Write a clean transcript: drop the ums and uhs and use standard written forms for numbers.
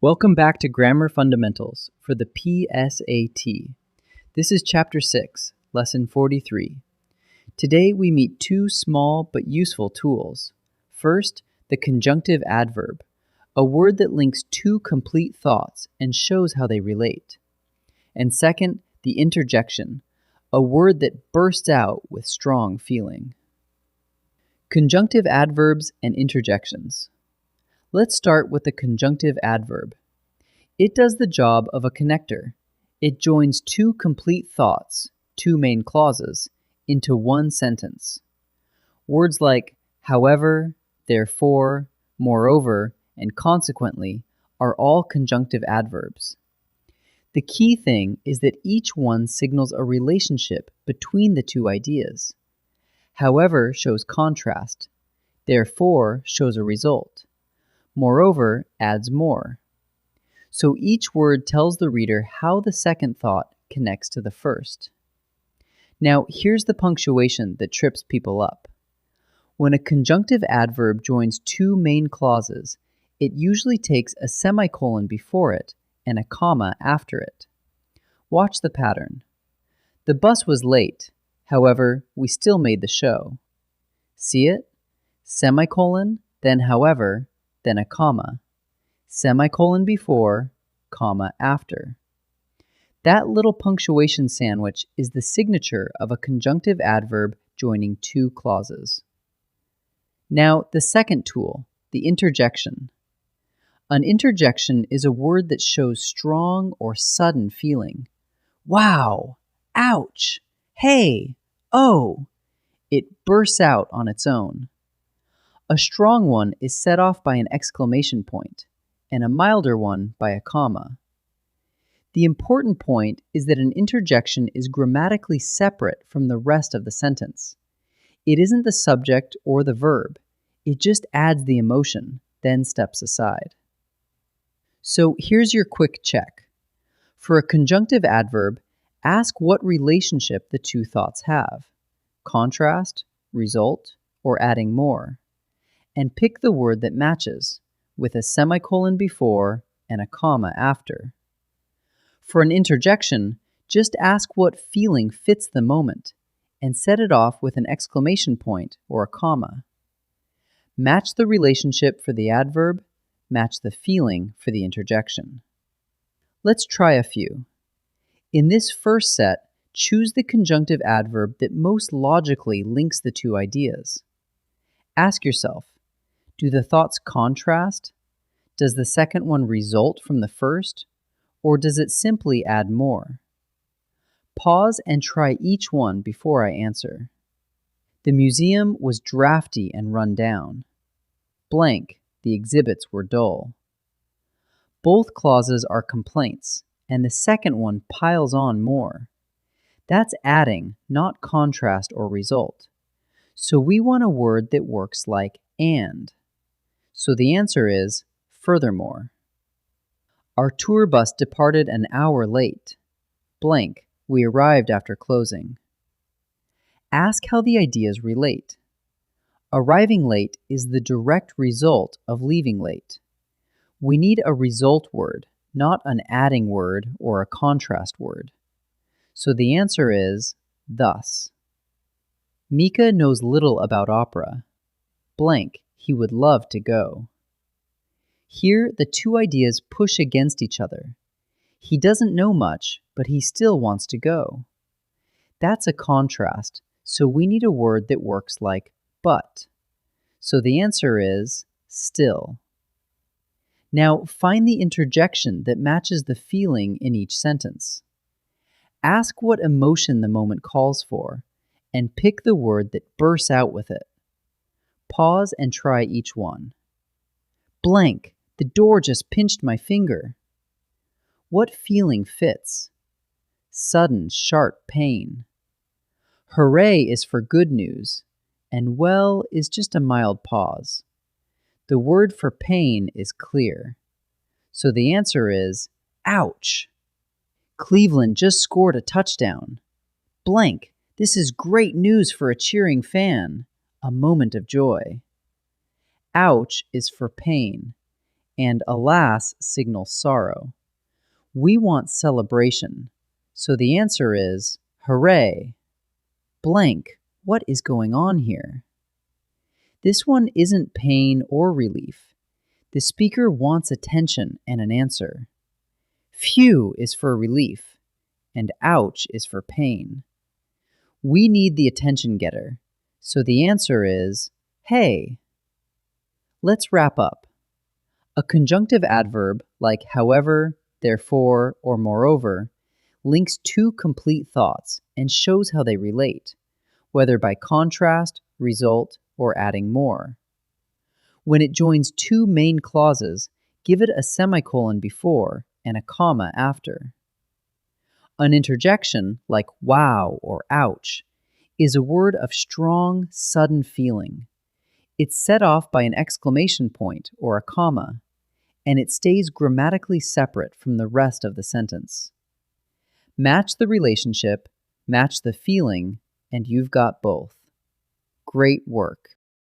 Welcome back to Grammar Fundamentals for the PSAT. This is Chapter 6, Lesson 43. Today we meet two small but useful tools. First, the conjunctive adverb, a word that links two complete thoughts and shows how they relate. And second, the interjection, a word that bursts out with strong feeling. Conjunctive adverbs and interjections. Let's start with the conjunctive adverb. It does the job of a connector. It joins two complete thoughts, two main clauses, into one sentence. Words like however, therefore, moreover, and consequently are all conjunctive adverbs. The key thing is that each one signals a relationship between the two ideas. However shows contrast. Therefore shows a result. Moreover adds more. So each word tells the reader how the second thought connects to the first. Now here's the punctuation that trips people up. When a conjunctive adverb joins two main clauses, it usually takes a semicolon before it and a comma after it. Watch the pattern. The bus was late. However, we still made the show. See it? Semicolon, then however, then a comma. Semicolon before, comma after. That little punctuation sandwich is the signature of a conjunctive adverb joining two clauses. Now, the second tool, the interjection. An interjection is a word that shows strong or sudden feeling. Wow! Ouch! Hey! Oh! It bursts out on its own. A strong one is set off by an exclamation point, and a milder one by a comma. The important point is that an interjection is grammatically separate from the rest of the sentence. It isn't the subject or the verb. It just adds the emotion, then steps aside. So here's your quick check. For a conjunctive adverb, ask what relationship the two thoughts have: contrast, result, or adding more. And pick the word that matches, with a semicolon before and a comma after. For an interjection, just ask what feeling fits the moment, and set it off with an exclamation point or a comma. Match the relationship for the adverb, match the feeling for the interjection. Let's try a few. In this first set, choose the conjunctive adverb that most logically links the two ideas. Ask yourself, do the thoughts contrast? Does the second one result from the first? Or does it simply add more? Pause and try each one before I answer. The museum was drafty and run down. Blank, the exhibits were dull. Both clauses are complaints, and the second one piles on more. That's adding, not contrast or result. So we want a word that works like and. So the answer is furthermore. Our tour bus departed an hour late. Blank, we arrived after closing. Ask how the ideas relate. Arriving late is the direct result of leaving late. We need a result word, not an adding word or a contrast word. So the answer is thus. Mika knows little about opera. Blank, he would love to go. Here, the two ideas push against each other. He doesn't know much, but he still wants to go. That's a contrast, so we need a word that works like but. So the answer is still. Now, find the interjection that matches the feeling in each sentence. Ask what emotion the moment calls for, and pick the word that bursts out with it. Pause and try each one. Blank, the door just pinched my finger. What feeling fits? Sudden, sharp pain. Hooray is for good news, and well is just a mild pause. The word for pain is clear. So the answer is ouch. Cleveland just scored a touchdown. Blank, this is great news for a cheering fan. A moment of joy. Ouch is for pain. and alas signals sorrow. We want celebration, so the answer is hooray. Blank, what is going on here? This one isn't pain or relief. The speaker wants attention and an answer. Phew is for relief, and ouch is for pain. We need the attention getter, so the answer is hey. Let's wrap up. A conjunctive adverb like however, therefore, or moreover links two complete thoughts and shows how they relate, whether by contrast, result, or adding more. When it joins two main clauses, give it a semicolon before and a comma after. An interjection, like wow or ouch, is a word of strong, sudden feeling. It's set off by an exclamation point or a comma, and it stays grammatically separate from the rest of the sentence. Match the relationship, match the feeling, and you've got both. Great work.